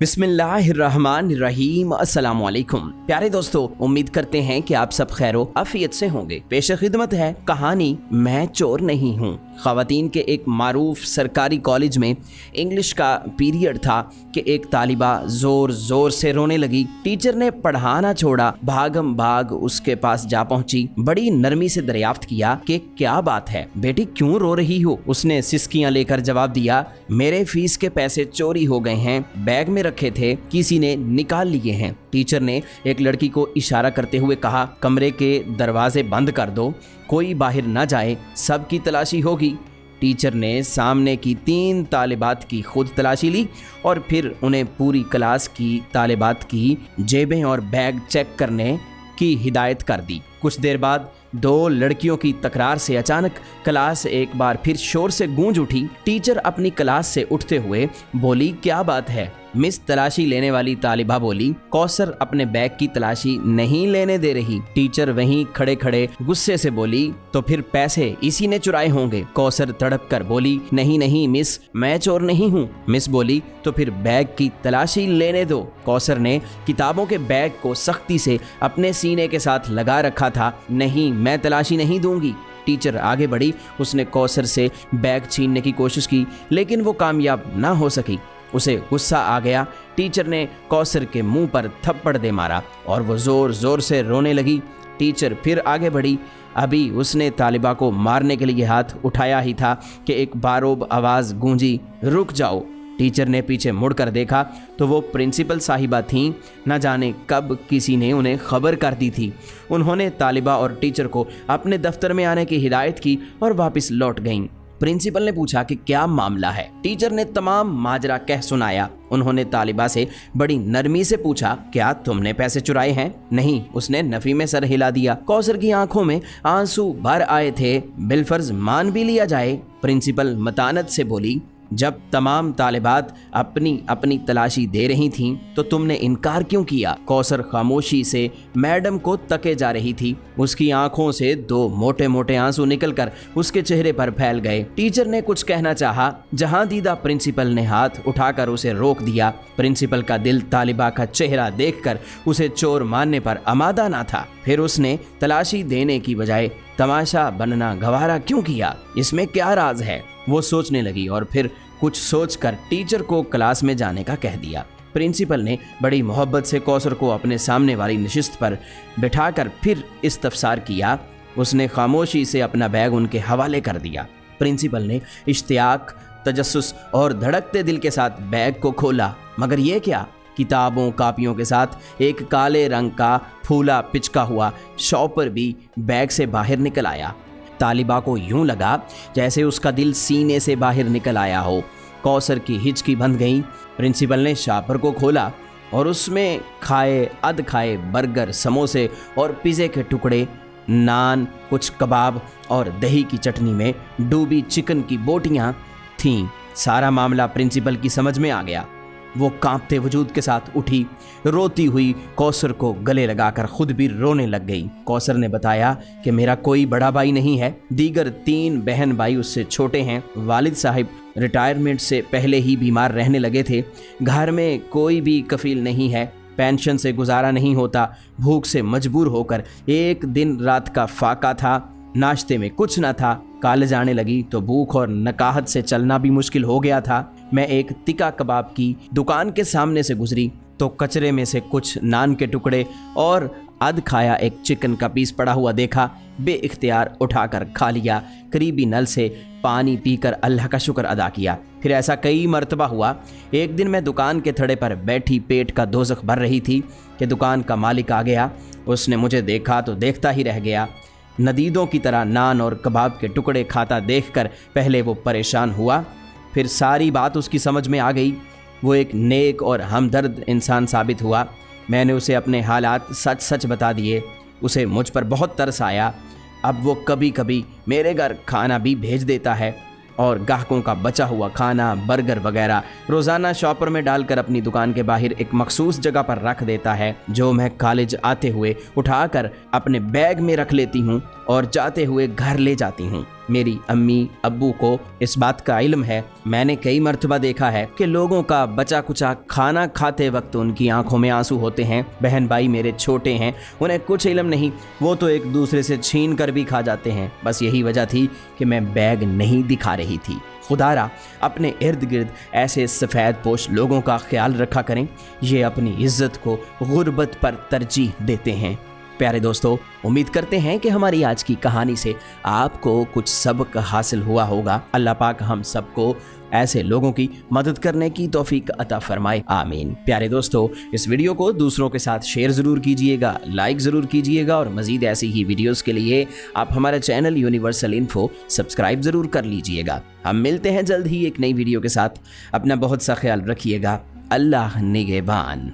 बिस्मिल्लाहिर्रहमानिर्रहीम। अस्सलाम वालेकुम प्यारे दोस्तों, उम्मीद करते हैं कि आप सब खैरो आफियत से होंगे। पेश खिदमत है कहानी मैं चोर नहीं हूँ। ख़वातीन के एक मारूफ सरकारी कॉलेज में इंग्लिश का पीरियड था कि एक तालिबा ज़ोर ज़ोर से रोने लगी। टीचर ने पढ़ाना छोड़ा, भागम भाग उसके पास जा पहुंची। बड़ी नरमी से दरियाफ्त किया कि क्या बात है बेटी, क्यों रो रही हो। उसने सिसकियां लेकर जवाब दिया, मेरे फीस के पैसे चोरी हो गए हैं, बैग में रखे थे, किसी ने निकाल लिए हैं। टीचर ने एक लड़की को इशारा करते हुए कहा, कमरे के दरवाजे बंद कर दो, कोई बाहर ना जाए, सबकी तलाशी होगी। टीचर ने सामने की 3 तालिबात की खुद तलाशी ली और फिर उन्हें पूरी क्लास की तालिबात की जेबें और बैग चेक करने की हिदायत कर दी। कुछ देर बाद 2 लड़कियों की तकरार से अचानक क्लास एक बार फिर शोर से गूंज उठी। टीचर अपनी क्लास से उठते हुए बोली, क्या बात है। मिस तलाशी लेने वाली तालिबा बोली, कौसर अपने बैग की तलाशी नहीं लेने दे रही। टीचर वहीं खड़े खड़े गुस्से से बोली, तो फिर पैसे इसी ने चुराए होंगे। कौसर तड़प कर बोली, नहीं नहीं मिस, मैं चोर नहीं हूँ। मिस बोली, तो फिर बैग की तलाशी लेने दो। कौसर ने किताबों के बैग को सख्ती से अपने सीने के साथ लगा रखा था। नहीं, मैं तलाशी नहीं दूंगी। टीचर आगे बढ़ी, उसने कौसर से बैग छीनने की कोशिश की, लेकिन वो कामयाब ना हो सकी। उसे गुस्सा आ गया। टीचर ने कौसर के मुंह पर थप्पड़ दे मारा और वो जोर जोर से रोने लगी। टीचर फिर आगे बढ़ी। अभी उसने तालिबा को मारने के लिए हाथ उठाया ही था कि एक बारोब आवाज़ गूंजी, रुक जाओ। टीचर ने पीछे मुड़कर देखा तो वो प्रिंसिपल साहिबा थीं। न जाने कब किसी ने उन्हें खबर कर दी थी। उन्होंने तालिबा और टीचर को अपने दफ्तर में आने की हिदायत की और वापस लौट गईं। प्रिंसिपल ने पूछा कि क्या मामला है। टीचर ने तमाम माजरा कह सुनाया। उन्होंने तालिबा से बड़ी नरमी से पूछा, क्या तुमने पैसे चुराए हैं। नहीं, उसने नफी में सर हिला दिया। कौसर की आंखों में आंसू भर आए थे। बिलफर्ज मान भी लिया जाए, प्रिंसिपल मतानत से बोली, जब तमाम तालिबात अपनी अपनी तलाशी दे रही थीं तो तुमने इनकार क्यों किया। कौसर खामोशी से मैडम को तके जा रही थी। उसकी आंखों से 2 मोटे मोटे आंसू निकलकर उसके चेहरे पर फैल गए। टीचर ने कुछ कहना चाहा, जहां दीदा प्रिंसिपल ने हाथ उठाकर उसे रोक दिया। प्रिंसिपल का दिल तालिबा का चेहरा देखकर उसे चोर मानने पर आमादा ना था। फिर उसने तलाशी देने की बजाय तमाशा बनना गवारा क्यों किया, इसमें क्या राज है। वो सोचने लगी और फिर कुछ सोचकर टीचर को क्लास में जाने का कह दिया। प्रिंसिपल ने बड़ी मोहब्बत से कौसर को अपने सामने वाली नशिस्त पर बिठाकर फिर इस्तफसार किया। उसने खामोशी से अपना बैग उनके हवाले कर दिया। प्रिंसिपल ने इश्तियाक, तजस्सुस और धड़कते दिल के साथ बैग को खोला, मगर ये क्या, किताबों कापियों के साथ एक काले रंग का फूला पिचका हुआ शॉपर भी बैग से बाहर निकल आया। तालिबा को यूं लगा जैसे उसका दिल सीने से बाहर निकल आया हो। कौसर की हिचकी बंध गई। प्रिंसिपल ने शॉपर को खोला और उसमें अध खाए बर्गर, समोसे और पिज़्ज़े के टुकड़े, नान, कुछ कबाब और दही की चटनी में डूबी चिकन की बोटियां थीं। सारा मामला प्रिंसिपल की समझ में आ गया। वो कांपते वजूद के साथ उठी, रोती हुई कौसर को गले लगाकर खुद भी रोने लग गई। कौसर ने बताया कि मेरा कोई बड़ा भाई नहीं है, दीगर 3 बहन भाई उससे छोटे हैं। वालिद साहिब रिटायरमेंट से पहले ही बीमार रहने लगे थे। घर में कोई भी कफील नहीं है, पेंशन से गुजारा नहीं होता। भूख से मजबूर होकर एक दिन रात का फाका था, नाश्ते में कुछ न था। कॉलेज आने लगी तो भूख और नकाहत से चलना भी मुश्किल हो गया था। मैं एक तिक्का कबाब की दुकान के सामने से गुजरी तो कचरे में से कुछ नान के टुकड़े और अध खाया एक चिकन का पीस पड़ा हुआ देखा। बेइख्तियार उठाकर खा लिया। करीबी नल से पानी पीकर अल्लाह का शुक्र अदा किया। फिर ऐसा कई मर्तबा हुआ। एक दिन मैं दुकान के थड़े पर बैठी पेट का दोज़ख भर रही थी कि दुकान का मालिक आ गया। उसने मुझे देखा तो देखता ही रह गया। नदीदों की तरह नान और कबाब के टुकड़े खाता देखकर पहले वो परेशान हुआ, फिर सारी बात उसकी समझ में आ गई। वो एक नेक और हमदर्द इंसान साबित हुआ। मैंने उसे अपने हालात सच सच बता दिए। उसे मुझ पर बहुत तरस आया। अब वो कभी कभी मेरे घर खाना भी भेज देता है और ग्राहकों का बचा हुआ खाना, बर्गर वगैरह रोज़ाना शॉपर में डालकर अपनी दुकान के बाहर एक मखसूस जगह पर रख देता है, जो मैं कॉलेज आते हुए उठाकर अपने बैग में रख लेती हूँ और जाते हुए घर ले जाती हूँ। मेरी अम्मी अब्बू को इस बात का इल्म है। मैंने कई मर्तबा देखा है कि लोगों का बचा कुचा खाना खाते वक्त उनकी आंखों में आंसू होते हैं। बहन भाई मेरे छोटे हैं, उन्हें कुछ इल्म नहीं, वो तो एक दूसरे से छीन कर भी खा जाते हैं। बस यही वजह थी कि मैं बैग नहीं दिखा रही थी। खुदारा अपने इर्द गिर्द ऐसे सफ़ेद पोश लोगों का ख्याल रखा करें, ये अपनी इज्जत को गुर्बत पर तरजीह देते हैं। प्यारे दोस्तों, उम्मीद करते हैं कि हमारी आज की कहानी से आपको कुछ सबक हासिल हुआ होगा। अल्लाह पाक हम सबको ऐसे लोगों की मदद करने की तौफीक अता फरमाए, आमीन। प्यारे दोस्तों, इस वीडियो को दूसरों के साथ शेयर ज़रूर कीजिएगा, लाइक ज़रूर कीजिएगा और मज़ीद ऐसी ही वीडियोस के लिए आप हमारा चैनल यूनिवर्सल इन्फो सब्सक्राइब ज़रूर कर लीजिएगा। हम मिलते हैं जल्द ही एक नई वीडियो के साथ। अपना बहुत सा ख्याल रखिएगा। अल्लाह निगहबान।